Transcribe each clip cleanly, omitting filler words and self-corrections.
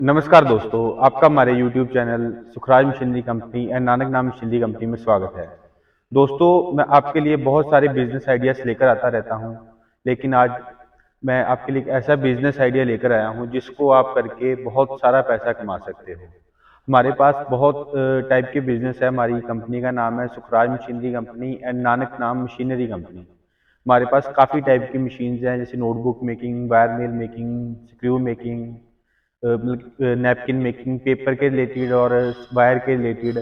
नमस्कार दोस्तों, आपका हमारे YouTube channel Sukhraj machinery company and Nanak नाम मशीनरी कंपनी में स्वागत है। दोस्तों, मैं आपके लिए बहुत सारे बिजनेस आइडियाज़ लेकर आता रहता हूं, लेकिन आज मैं आपके लिए एक ऐसा बिजनेस आइडिया लेकर आया हूं जिसको आप करके बहुत सारा पैसा कमा सकते हो। हमारे पास बहुत टाइप के बिजनेस है। हमारी कंपनी का नाम है Sukhraj machinery company and Nanak नाम मशीनरी कंपनी। हमारे पास काफ़ी टाइप की मशीन्स हैं, जैसे नोटबुक मेकिंग, वायर मिल मेकिंग, स्क्रू मेकिंग, मतलब नैपकिन मेकिंग, पेपर के रिलेटेड और वायर के रिलेटेड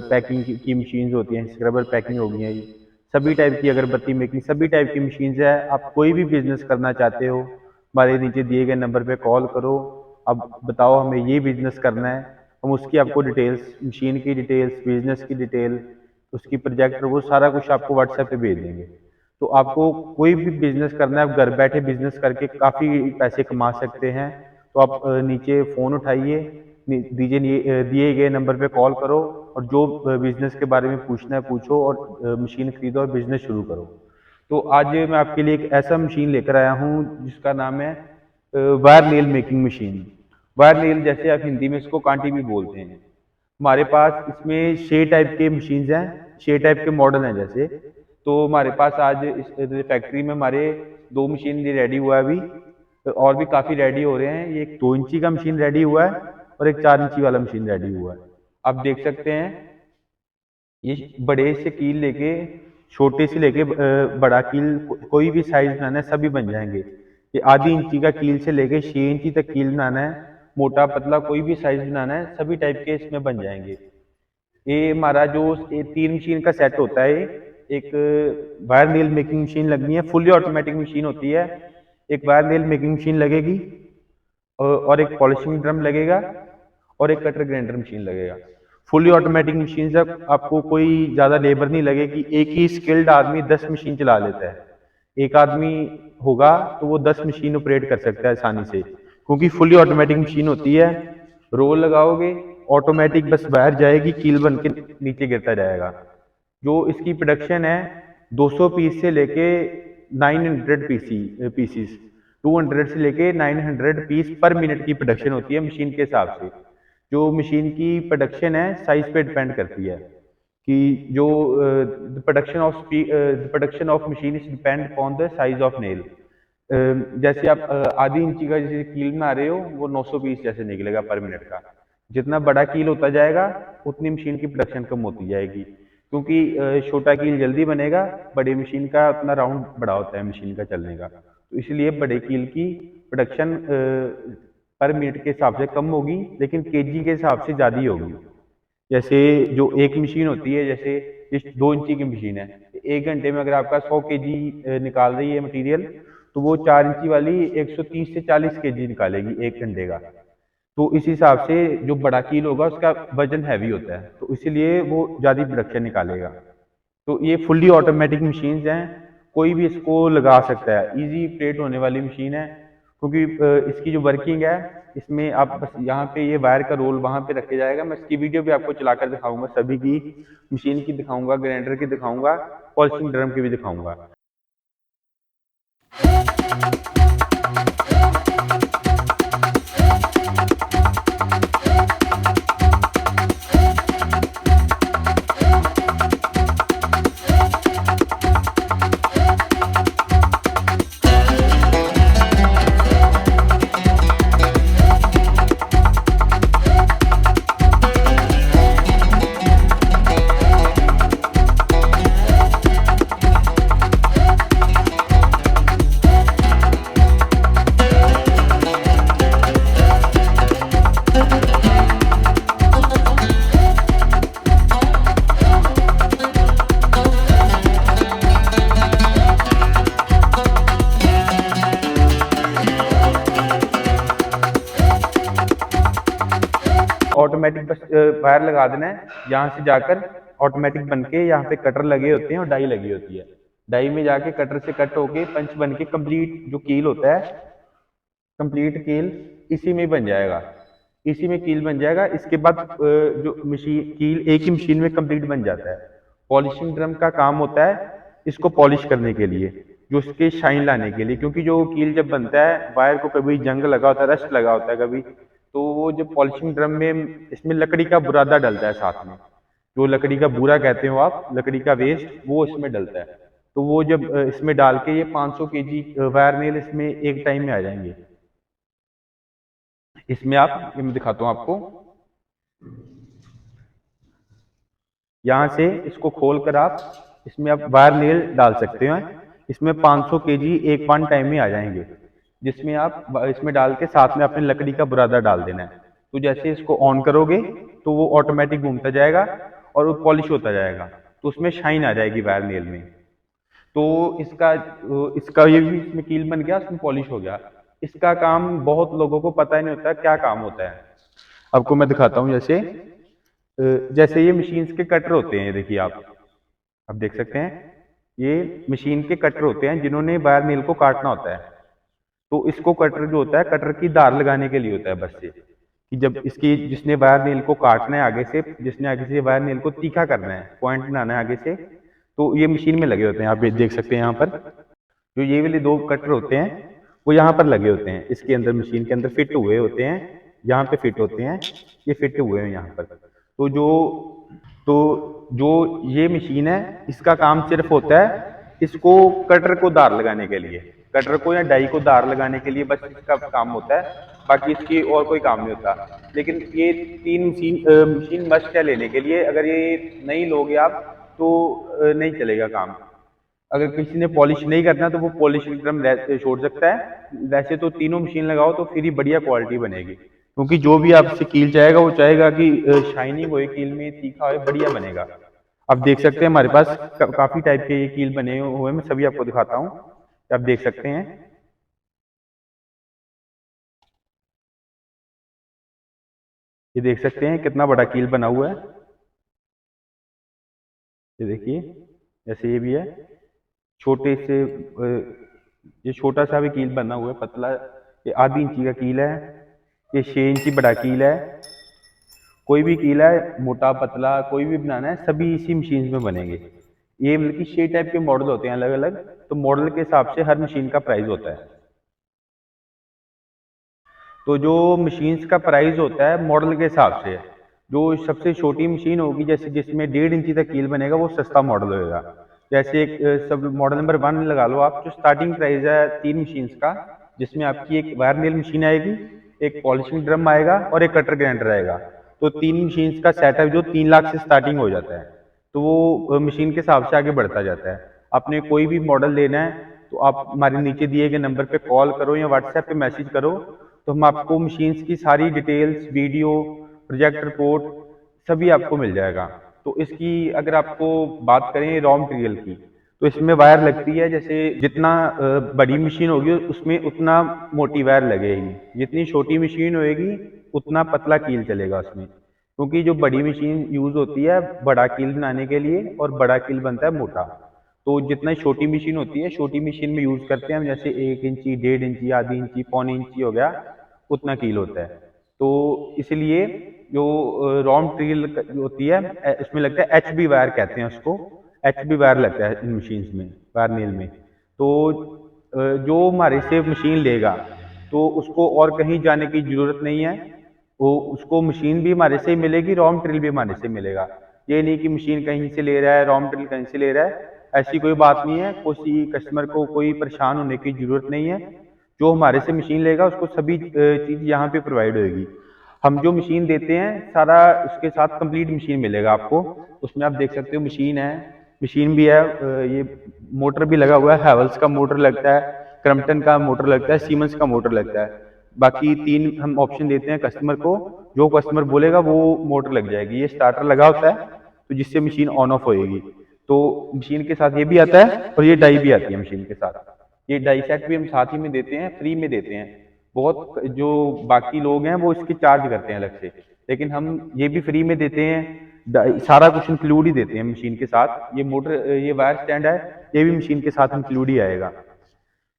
पैकिंग की मशीन्स होती हैं, स्क्रबर पैकिंग हो गई है, ये सभी टाइप की अगरबत्ती मेकिंग, सभी टाइप की मशीन्स है। आप कोई भी बिजनेस करना चाहते हो, हमारे नीचे दिए गए नंबर पे कॉल करो। अब बताओ हमें ये बिजनेस करना है, हम उसकी आपको डिटेल्स, मशीन की डिटेल्स, बिजनेस की डिटेल, उसकी प्रोजेक्ट, वो सारा कुछ आपको व्हाट्सएप पे भेज देंगे। तो आपको कोई भी बिजनेस करना है, आप घर बैठे बिजनेस करके काफ़ी पैसे कमा सकते हैं। तो आप नीचे फ़ोन उठाइए, दिए गए नंबर पे कॉल करो और जो बिजनेस के बारे में पूछना है पूछो और मशीन खरीदो और बिजनेस शुरू करो। तो आज मैं आपके लिए एक ऐसा मशीन लेकर आया हूँ जिसका नाम है wire nail making machine. Wire nail, जैसे आप हिंदी में इसको कांटी भी बोलते हैं। हमारे पास इसमें 6 टाइप के मशीन्स हैं, 6 टाइप के मॉडल हैं जैसे। तो हमारे पास आज इस फैक्ट्री में हमारे 2 मशीन रेडी हुआ है अभी, और भी काफ़ी रेडी हो रहे हैं। ये एक 2 इंची का मशीन रेडी हुआ है और एक 4 इंची वाला मशीन रेडी हुआ है। आप देख सकते हैं, ये बड़े से कील लेके छोटे से लेके बड़ा कील, कोई भी साइज बनाना है सभी बन जाएंगे। ये आधी इंची का कील से लेके 6 इंची तक कील बनाना है, मोटा पतला कोई भी साइज बनाना है, सभी टाइप के इसमें बन जाएंगे। ये हमारा जो ये 3 मशीन का सेट होता है, एक वायर नेल मेकिंग मशीन लगनी है, फुली ऑटोमेटिक मशीन होती है। एक वायर नेल मेकिंग मशीन लगेगी और एक पॉलिशिंग ड्रम लगेगा और एक कटर ग्राइंडर मशीन लगेगा। फुली ऑटोमेटिक मशीन से आपको कोई ज़्यादा लेबर नहीं लगेगी। एक ही स्किल्ड आदमी 10 मशीन चला लेता है। एक आदमी होगा तो वो 10 मशीन ऑपरेट कर सकता है आसानी से, क्योंकि फुली ऑटोमेटिक मशीन होती है। रोल लगाओगे, ऑटोमेटिक बस वायर जाएगी, कील बन के नीचे गिरता जाएगा। जो इसकी प्रोडक्शन है 200 पीस से लेके 900 पीसीस, 200 से लेके 900 पीस पर मिनट की प्रोडक्शन होती है मशीन के हिसाब से। जो मशीन की प्रोडक्शन है साइज पे डिपेंड करती है कि जो production of machine is depend upon the size of nail. जैसे आप आधी इंची का जैसे कील बना रहे हो, वो 900 पीस जैसे निकलेगा पर मिनट का। जितना बड़ा कील होता जाएगा उतनी मशीन की प्रोडक्शन कम होती जाएगी, क्योंकि छोटा कील जल्दी बनेगा, बड़ी मशीन का अपना राउंड बड़ा होता है मशीन का चलने का, तो इसलिए बड़े कील की प्रोडक्शन पर मिनट के हिसाब से कम होगी, लेकिन केजी के हिसाब से ज़्यादा होगी। जैसे जो एक मशीन होती है, जैसे इस 2 इंची की मशीन है, 1 घंटे में अगर आपका 100 केजी निकाल रही है मटेरियल, तो वो 4 इंची वाली 130 से 40 केजी निकालेगी 1 घंटे का। तो इस हिसाब से जो बड़ा कील होगा उसका वजन हैवी होता है, तो इसीलिए वो ज़्यादा प्रोडक्शन निकालेगा। तो ये फुल्ली ऑटोमेटिक मशीन्स हैं, कोई भी इसको लगा सकता है, इजी ऑपरेट होने वाली मशीन है। क्योंकि इसकी जो वर्किंग है, इसमें आप बस यहाँ पे ये वायर का रोल वहाँ पे रखे जाएगा। मैं इसकी वीडियो भी आपको चलाकर दिखाऊंगा, सभी की मशीन की दिखाऊंगा, ग्राइंडर की दिखाऊंगा, पॉलिशिंग ड्रम की भी दिखाऊंगा। ऑटोमेटिक बस वायर लगा देना है, यहाँ से जाकर ऑटोमेटिक बन के यहाँ पे कटर लगे होते हैं और डाई लगी होती है। डाई में जाके कटर से कट होके पंच बन के कंप्लीट जो कील होता है, कंप्लीट कील इसी में बन जाएगा, इसी में कील बन जाएगा। इसके बाद जो मशीन कील एक ही मशीन में कंप्लीट बन जाता है। पॉलिशिंग ड्रम का काम होता है इसको पॉलिश करने के लिए, जो इसके शाइन लाने के लिए, क्योंकि जो कील जब बनता है वायर को कभी जंग लगा होता है, रस्ट लगा होता है, कभी तो वो जब पॉलिशिंग ड्रम में इसमें लकड़ी का बुरादा डलता है साथ में, जो लकड़ी का बूरा कहते हो आप, लकड़ी का वेस्ट वो इसमें डलता है। तो वो जब इसमें डाल के ये 500 केजी वायर नेल इसमें एक टाइम में आ जाएंगे। इसमें आप, ये मैं दिखाता हूँ आपको, यहाँ से इसको खोलकर आप इसमें आप वायर नेल डाल सकते हैं। इसमें 500 केजी एक वन टाइम में आ जाएंगे, जिसमें आप इसमें डाल के साथ में अपने लकड़ी का बुरादा डाल देना है। तो जैसे इसको ऑन करोगे तो वो ऑटोमेटिक घूमता जाएगा और वो पॉलिश होता जाएगा, तो उसमें शाइन आ जाएगी वायर नेल में। तो इसका इसका ये भी इसमें कील बन गया, उसमें पॉलिश हो गया। इसका काम बहुत लोगों को पता ही नहीं होता क्या काम होता है। आपको मैं दिखाता हूँ, जैसे ये मशीन्स के कटर होते हैं, ये देखिए आप देख सकते हैं, ये मशीन के कटर होते हैं जिन्होंने वायर नील को काटना होता है। तो इसको कटर जो होता है, कटर की धार लगाने के लिए होता है, बस ये कि जब इसकी जिसने वायर नील को काटना है आगे से, जिसने आगे से वायर नील को तीखा करना है, पॉइंट बनाना है आगे से, तो ये मशीन में लगे होते हैं। आप देख सकते हैं यहाँ पर जो ये वाले दो कटर होते हैं वो यहाँ पर लगे होते हैं, इसके अंदर मशीन के अंदर फिट हुए होते हैं, यहाँ पे फिट होते हैं, ये फिट हुए हैं यहाँ पर। तो जो ये मशीन है, इसका काम सिर्फ होता है इसको कटर को धार लगाने के लिए, कटर को या डाई को धार लगाने के लिए, बस इसका काम होता है। बाकी इसकी और कोई काम नहीं होता। लेकिन ये तीन मशीन मस्ट है लेने के लिए। अगर ये नहीं लोगे आप तो नहीं चलेगा काम। अगर किसी ने पॉलिश नहीं करना तो वो पॉलिश ड्रम छोड़ सकता है। वैसे तो तीनों मशीन लगाओ तो फिर ही बढ़िया क्वालिटी बनेगी, क्योंकि जो भी आपसे कील चाहेगा वो चाहेगा कि शाइनिंग होए कील में, तीखा होए, बढ़िया बनेगा। आप देख सकते हैं हमारे पास काफी टाइप के ये कील बने हुए हैं, मैं सभी आपको दिखाता हूँ, आप देख सकते हैं। ये देख सकते हैं कितना बड़ा कील बना हुआ है, ये देखिए। जैसे ये भी है, छोटे से ये छोटा सा भी कील बना हुआ है, पतला, ये आधी इंची का कील है, ये 6 इंची बड़ा कील है। कोई भी कील है, मोटा पतला कोई भी बनाना है, सभी इसी मशीन में बनेंगे। ये मतलब कि 6 टाइप के मॉडल होते हैं अलग अलग, तो मॉडल के हिसाब से हर मशीन का प्राइस होता है। तो जो मशीन्स का प्राइस होता है मॉडल के हिसाब से, जो सबसे छोटी मशीन होगी जैसे जिसमें 1.5 इंची तक कील बनेगा, वो सस्ता मॉडल होगा। जैसे एक सब मॉडल नंबर 1 लगा लो आप, जो स्टार्टिंग प्राइस है 3 मशीन्स का, जिसमें आपकी एक वायर नेल मशीन आएगी, एक पॉलिशिंग ड्रम आएगा और एक कटर ग्राइंडर आएगा। तो 3 मशीन्स का सेटअप जो 3 लाख से स्टार्टिंग हो जाता है। तो वो मशीन के हिसाब से आगे बढ़ता जाता है। आपने कोई भी मॉडल लेना है तो आप हमारे नीचे दिए गए नंबर पे कॉल करो या व्हाट्सएप पे मैसेज करो, तो हम आपको मशीन्स की सारी डिटेल्स, वीडियो, प्रोजेक्ट रिपोर्ट सभी आपको मिल जाएगा। तो इसकी अगर आपको बात करें रॉ मटेरियल की, तो इसमें वायर लगती है, जैसे जितना बड़ी मशीन होगी उसमें उतना मोटी वायर लगेगी, जितनी छोटी मशीन होगी उतना पतला कील चलेगा उसमें। क्योंकि जो बड़ी मशीन यूज होती है बड़ा कील बनाने के लिए, और बड़ा कील बनता है मोटा। तो जितना छोटी मशीन होती है, छोटी मशीन में यूज करते हैं हम, जैसे 1 इंची, 1.5 इंची, आधी इंची, पौनी इंची हो गया, उतना कील होता है। तो इसलिए जो रॉ मटेरियल होती है इसमें लगता है HB वायर कहते हैं उसको, HB वायर लगता है इन मशीन में, वायर नील में। तो जो हमारे से मशीन लेगा तो उसको और कहीं जाने की जरूरत नहीं है, वो उसको मशीन भी हमारे से ही मिलेगी, रॉ मटेरियल भी हमारे से मिलेगा। ये नहीं कि मशीन कहीं से ले रहा है, रॉ मटेरियल कहीं से ले रहा है, ऐसी कोई बात नहीं है। किसी कस्टमर को कोई परेशान होने की जरूरत नहीं है। जो हमारे से मशीन लेगा उसको सभी चीज यहाँ पे प्रोवाइड होगी। हम जो मशीन देते हैं सारा उसके साथ कंप्लीट मशीन मिलेगा आपको। उसमें आप देख सकते हो मशीन है, मशीन भी है, ये मोटर भी लगा हुआ है, हैवल्स का मोटर लगता है, क्रम्पटन का मोटर लगता है, सीमेंस का मोटर लगता है। बाकी 3 हम ऑप्शन देते हैं कस्टमर को, जो कस्टमर बोलेगा वो मोटर लग जाएगी। ये स्टार्टर लगा होता है तो जिससे मशीन ऑन ऑफ होएगी। तो मशीन के साथ ये भी आता है और ये डाई भी आती है मशीन के साथ। ये डाई सेट भी हम साथ ही में देते हैं, फ्री में देते हैं। बहुत जो बाकी लोग हैं वो इसकी चार्ज करते हैं अलग से, लेकिन हम ये भी फ्री में देते हैं। सारा कुछ इंक्लूड ही देते हैं मशीन के साथ। ये मोटर, ये वायर स्टैंड है, ये भी मशीन के साथ इंक्लूड ही आएगा।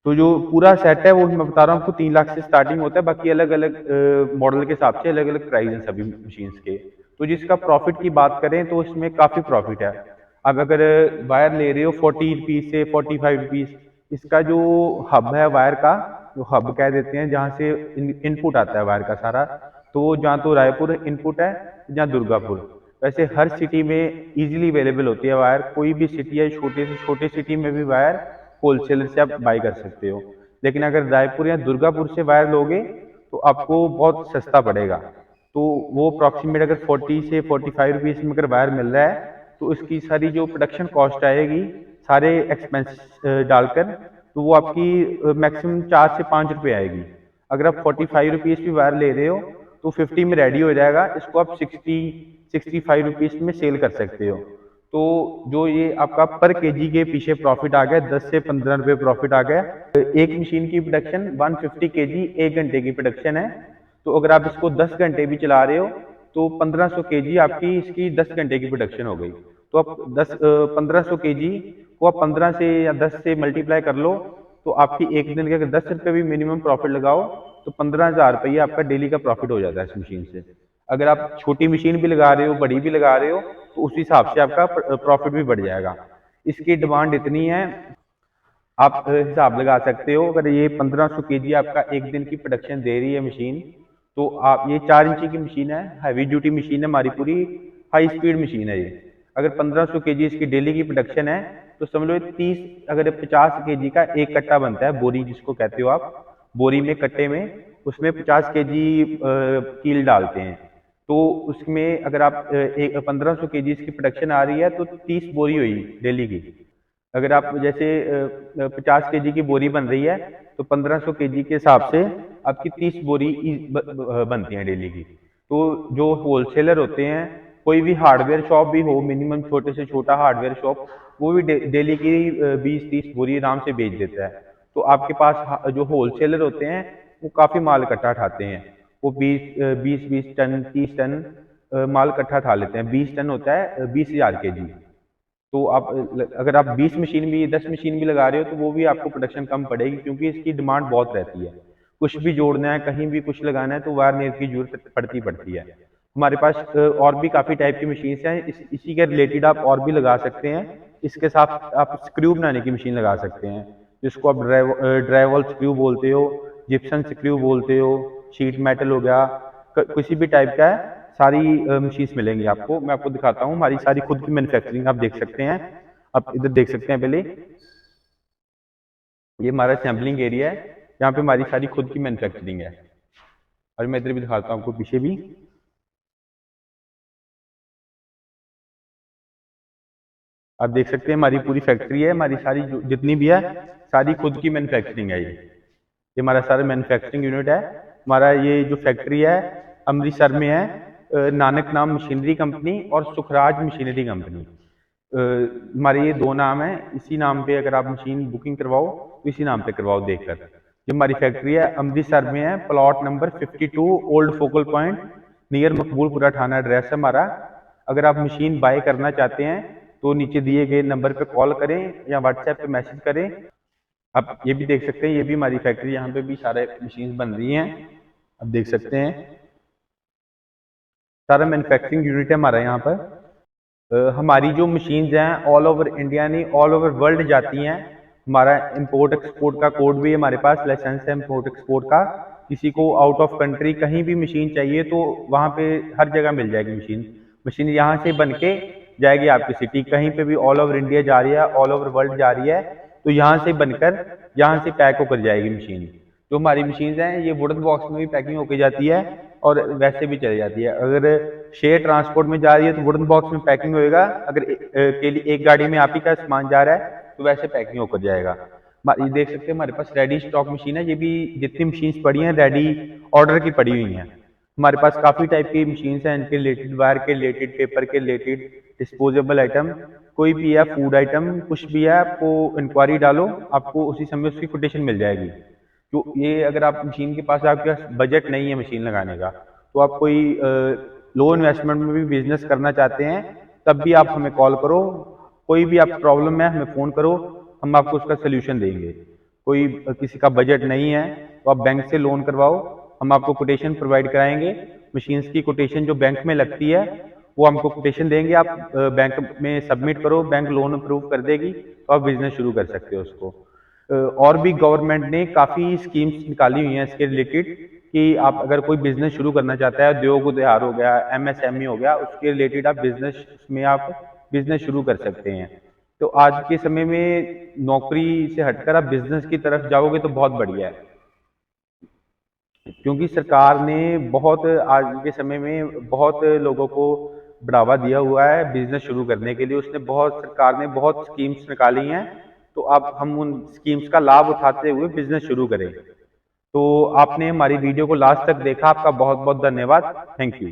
तो जो पूरा सेट है वो मैं बता रहा हूँ आपको 3 लाख से स्टार्टिंग होता है। बाकी अलग अलग मॉडल के हिसाब से अलग अलग प्राइस हैं सभी मशीन्स के। तो जिसका प्रॉफिट की बात करें तो इसमें काफी प्रॉफिट है। अब अगर वायर ले रहे हो 40 रुपीज से 45 रुपीज, इसका जो हब है वायर का, जो हब कह देते हैं, जहाँ से इनपुट आता है वायर का सारा, तो जहाँ तो रायपुर इनपुट है, जहाँ दुर्गापुर। वैसे हर सिटी में इजीली अवेलेबल होती है वायर, कोई भी सिटी है छोटे से छोटे सिटी में भी वायर होलसेलर से आप बाई कर सकते हो। लेकिन अगर रायपुर या दुर्गापुर से वायर लोगे तो आपको बहुत सस्ता पड़ेगा। तो वो अप्रॉक्सीमेट अगर 40 से 45 रुपीज़ में अगर वायर मिल रहा है तो इसकी सारी जो प्रोडक्शन कॉस्ट आएगी सारे एक्सपेंस डालकर, तो वो आपकी मैक्सिमम 4 से 5 रुपये आएगी। अगर आप 45 रुपीज़ भी वायर ले रहे हो तो 50 में रेडी हो जाएगा, इसको आप 65 में सेल कर सकते हो। तो जो ये आपका पर केजी के पीछे प्रॉफिट आ गया, 10 से 15 रुपये प्रॉफिट आ गया। एक मशीन की प्रोडक्शन 150 केजी 1 घंटे की प्रोडक्शन है। तो अगर आप इसको 10 घंटे भी चला रहे हो तो 1500 केजी आपकी इसकी 10 घंटे की प्रोडक्शन हो गई। तो आप 1500 केजी को आप 15 से या 10 से मल्टीप्लाई कर लो, तो आपकी एक दिन के अगर 10 रुपये भी मिनिमम प्रॉफिट लगाओ तो 15,000 रुपये आपका डेली का प्रॉफिट हो जाता है इस मशीन से। अगर आप छोटी मशीन भी लगा रहे हो, बड़ी भी लगा रहे हो, तो उस हिसाब से आपका प्रॉफिट भी बढ़ जाएगा। इसकी डिमांड इतनी है, आप हिसाब लगा सकते हो। अगर ये 1500 केजी आपका एक दिन की प्रोडक्शन दे रही है मशीन, तो आप ये 4 इंची की मशीन है, हैवी ड्यूटी मशीन है हमारी, पूरी हाई स्पीड मशीन है ये। अगर 1500 केजी इसकी डेली की प्रोडक्शन है तो समझ लो 30, अगर 50 केजी का एक कट्टा बनता है, बोरी जिसको कहते हो आप, बोरी में कट्टे में उसमें 50 केजी कील डालते हैं। तो उसमें अगर आप 1500 केजी इसकी प्रोडक्शन आ रही है तो 30 बोरी हुई डेली की। अगर आप जैसे 50 केजी की बोरी बन रही है तो 1500 केजी के हिसाब से आपकी 30 बोरी बनती हैं डेली की। तो जो होलसेलर होते हैं, कोई भी हार्डवेयर शॉप भी हो, मिनिमम छोटे से छोटा हार्डवेयर शॉप, वो भी डेली की 20-30 बोरी आराम से बेच देता है। तो आपके पास जो होलसेलर होते हैं वो काफ़ी माल इकट्ठा उठाते हैं, वो 20 टन 30 टन माल इकट्ठा उठा लेते हैं। 20 टन होता है 20,000 केजी। तो आप अगर आप 20 मशीन भी 10 मशीन भी लगा रहे हो तो वो भी आपको प्रोडक्शन कम पड़ेगी, क्योंकि इसकी डिमांड बहुत रहती है। कुछ भी जोड़ना है, कहीं भी कुछ लगाना है तो वायर नेट की जरूरत पड़ती है। हमारे पास और भी काफ़ी टाइप की मशीन हैं, इसी के रिलेटेड आप और भी लगा सकते हैं। इसके साथ आप स्क्रू बनाने की मशीन लगा सकते हैं, जिसको आप ड्राइवल स्क्रू बोलते हो, जिप्सन स्क्रू बोलते हो, शीट मेटल हो गया, किसी भी टाइप का है, सारी मशीन्स मिलेंगी आपको। मैं आपको दिखाता हूँ, हमारी सारी खुद की मैन्युफैक्चरिंग आप देख सकते हैं। आप इधर देख सकते हैं, पहले ये हमारा सैम्पलिंग एरिया है, यहाँ पे हमारी सारी खुद की मैन्युफैक्चरिंग है। और मैं इधर भी दिखाता हूँ आपको, पीछे भी आप देख सकते हैं हमारी पूरी फैक्ट्री है। हमारी सारी जितनी भी है सारी खुद की मैन्युफैक्चरिंग है। ये हमारा सारा मैन्युफैक्चरिंग यूनिट है। हमारा ये जो फैक्ट्री है अमृतसर में है, नानक नाम मशीनरी कंपनी और सुखराज मशीनरी कंपनी, हमारे ये दो नाम है। इसी नाम पे अगर आप मशीन बुकिंग करवाओ तो इसी नाम पे करवाओ देखकर। जो हमारी फैक्ट्री है अमृतसर में है, plot number 52 old focal point near Maqboolpura थाना एड्रेस है हमारा। अगर आप मशीन बाय करना चाहते हैं तो नीचे दिए गए नंबर पे कॉल करें या व्हाट्सएप पे मैसेज करें। आप ये भी देख सकते हैं, ये भी हमारी फैक्ट्री, यहाँ पे भी सारे मशीन बन रही हैं, आप देख सकते हैं। सारा मैन्युफैक्चरिंग यूनिट है हमारा यहाँ पर। हमारी जो मशीन्स हैं ऑल ओवर इंडिया नहीं, ऑल ओवर वर्ल्ड जाती हैं। हमारा इंपोर्ट एक्सपोर्ट का कोड भी हमारे पास, लाइसेंस है इंपोर्ट एक्सपोर्ट का। किसी को आउट ऑफ कंट्री कहीं भी मशीन चाहिए तो वहाँ पे हर जगह मिल जाएगी मशीन। मशीन यहाँ से बन के जाएगी आपकी सिटी, कहीं पे भी ऑल ओवर इंडिया जा रही है, ऑल ओवर वर्ल्ड जा रही है, तो यहाँ से बनकर यहाँ से पैक होकर जाएगी मशीन। जो हमारी मशीन हैं ये वुडन बॉक्स में भी पैकिंग होकर जाती है और वैसे भी चली जाती है। अगर शेयर ट्रांसपोर्ट में जा रही है तो वुडन बॉक्स में पैकिंग होएगा, अगर एक गाड़ी में आप ही का सामान जा रहा है तो वैसे पैकिंग होकर जाएगा। ये देख सकते हैं हमारे पास रेडी स्टॉक मशीन है। ये भी जितनी मशीन पड़ी हैं रेडी ऑर्डर की पड़ी हुई हैं। हमारे पास काफ़ी टाइप की मशीन हैं, इनके रिलेटेड, वायर के रिलेटेड, पेपर के रिलेटेड, डिस्पोजेबल आइटम, कोई भी है, फूड आइटम, कुछ भी है, आपको इंक्वायरी डालो, आपको उसी समय उसकी कोटेशन मिल जाएगी। तो ये अगर आप मशीन के पास, आपके पास बजट नहीं है मशीन लगाने का, तो आप कोई लो इन्वेस्टमेंट में भी बिजनेस करना चाहते हैं, तब भी आप हमें कॉल करो। कोई भी आप प्रॉब्लम है हमें फ़ोन करो, हम आपको उसका सोल्यूशन देंगे। कोई किसी का बजट नहीं है तो आप बैंक से लोन करवाओ, हम आपको कोटेशन प्रोवाइड कराएंगे। मशीन्स की कोटेशन जो बैंक में लगती है वो हमको कोटेशन देंगे, आप बैंक में सबमिट करो, बैंक लोन अप्रूव कर देगी, तो आप बिजनेस शुरू कर सकते हो उसको। और भी गवर्नमेंट ने काफ़ी स्कीम्स निकाली हुई हैं इसके रिलेटेड, कि आप अगर कोई बिजनेस शुरू करना चाहता है, उद्योग उद्यार हो गया, एमएसएमई हो गया, उसके रिलेटेड आप बिजनेस में आप बिजनेस शुरू कर सकते हैं। तो आज के समय में नौकरी से हटकर आप बिजनेस की तरफ जाओगे तो बहुत बढ़िया है, क्योंकि सरकार ने बहुत आज के समय में बहुत लोगों को बढ़ावा दिया हुआ है बिजनेस शुरू करने के लिए। उसने बहुत सरकार ने बहुत स्कीम्स निकाली हैं, तो अब हम उन स्कीम्स का लाभ उठाते हुए बिजनेस शुरू करें। तो आपने हमारी वीडियो को लास्ट तक देखा, आपका बहुत बहुत धन्यवाद। Thank you.